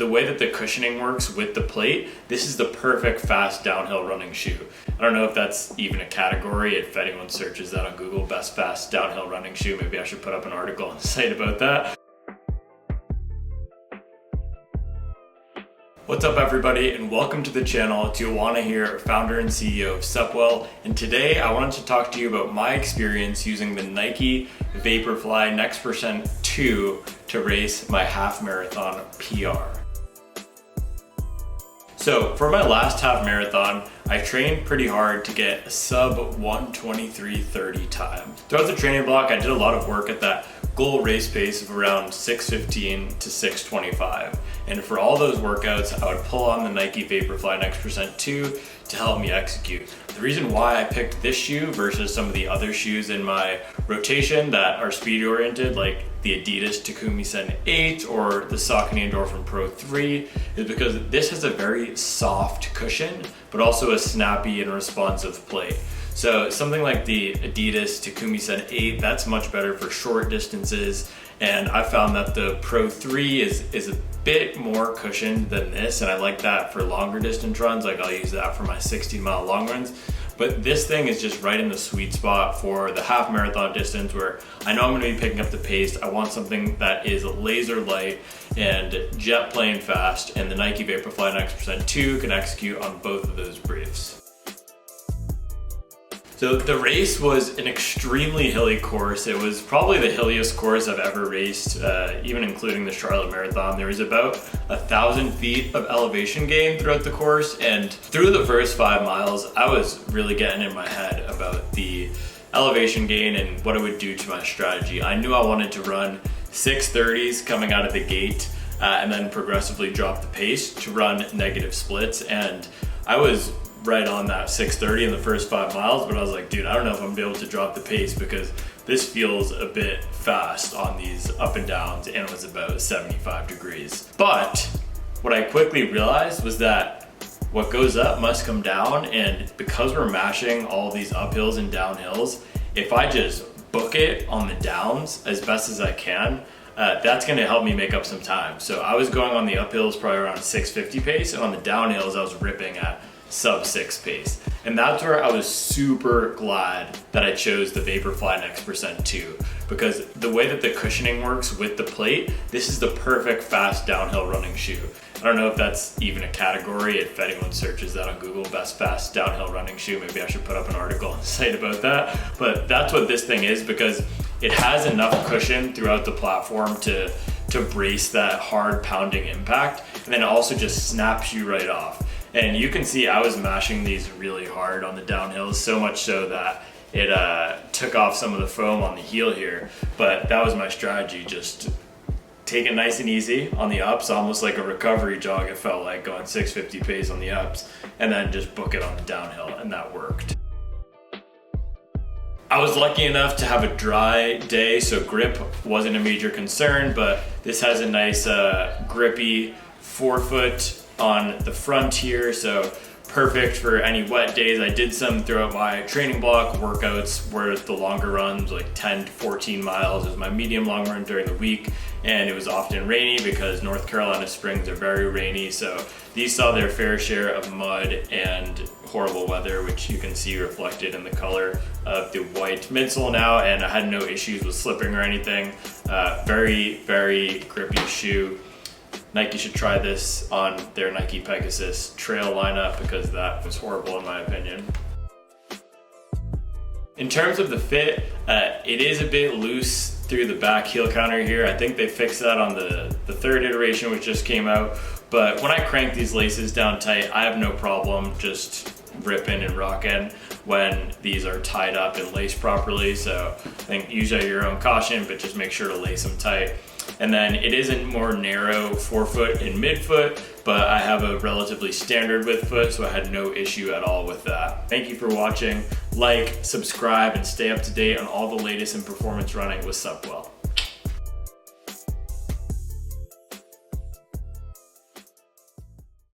the way that the cushioning works with the plate, this is the perfect fast downhill running shoe. I don't know if that's even a category. If anyone searches that on Google, best fast downhill running shoe, maybe I should put up an article on the site about that. What's up everybody, and welcome to the channel. It's Joanna here, founder and CEO of Supwell, and today I wanted to talk to you about my experience using the Nike Vaporfly Next 2 to race my half marathon PR. So for my last half marathon, I trained pretty hard to get a sub 1:23:30 time. Throughout the training block, I did a lot of work at that goal race pace of around 6:15 to 6:25. And for all those workouts, I would pull on the Nike Vaporfly Next 2 to help me execute. The reason why I picked this shoe versus some of the other shoes in my rotation that are speed oriented, like the Adidas Takumi Sen 8 or the Saucony Endorphin Pro 3, is because this has a very soft cushion, but also a snappy and responsive plate. So something like the Adidas Takumi Sen 8, that's much better for short distances. And I found that the Pro 3 is a bit more cushioned than this, and I like that for longer distance runs. Like I'll use that for my 60-mile long runs. But this thing is just right in the sweet spot for the half marathon distance where I know I'm gonna be picking up the pace. I want something that is laser light and jet plane fast, and the Nike Vaporfly Next 2 can execute on both of those briefs. So the race was an extremely hilly course. It was probably the hilliest course I've ever raced, even including the Charlotte Marathon. There was about 1,000 feet of elevation gain throughout the course, and through the first 5 miles, I was really getting in my head about the elevation gain and what it would do to my strategy. I knew I wanted to run 6:30s coming out of the gate, and then progressively drop the pace to run negative splits, and I was right on that 6:30 in the first 5 miles, but I was like, dude, I don't know if I'm gonna be able to drop the pace because this feels a bit fast on these up and downs, and it was about 75 degrees. But what I quickly realized was that what goes up must come down, and because we're mashing all these uphills and downhills, if I just book it on the downs as best as I can, that's gonna help me make up some time. So I was going on the uphills probably around 6:50 pace, and on the downhills I was ripping at sub 6 pace. And that's where I was super glad that I chose the Vaporfly Next 2, because the way that the cushioning works with the plate, this is the perfect fast downhill running shoe. I don't know if that's even a category. If anyone searches that on Google, best fast downhill running shoe, maybe I should put up an article on the site about that. But that's what this thing is, because it has enough cushion throughout the platform to brace that hard pounding impact, and then it also just snaps you right off. And you can see I was mashing these really hard on the downhills, so much so that it took off some of the foam on the heel here. But that was my strategy, just take it nice and easy on the ups, almost like a recovery jog it felt like, going 6:50 pace on the ups, and then just book it on the downhill, and that worked. I was lucky enough to have a dry day, so grip wasn't a major concern, but this has a nice Grippy Forefoot on the front here, so perfect for any wet days. I did some throughout my training block workouts where the longer runs, like 10 to 14 miles, was my medium long run during the week, and it was often rainy because North Carolina springs are very rainy, so these saw their fair share of mud and horrible weather, which you can see reflected in the color of the white midsole now, and I had no issues with slipping or anything. Very, very grippy shoe. Nike should try this on their Nike Pegasus trail lineup, because that was horrible in my opinion. In terms of the fit, it is a bit loose through the back heel counter here. I think they fixed that on the third iteration, which just came out. But when I crank these laces down tight, I have no problem just ripping and rocking when these are tied up and laced properly. So I think use at your own caution, but just make sure to lace them tight. And then it is a more narrow forefoot and midfoot, but I have a relatively standard width foot, so I had no issue at all with that. Thank you for watching. Like, subscribe, and stay up to date on all the latest in performance running with Supwell.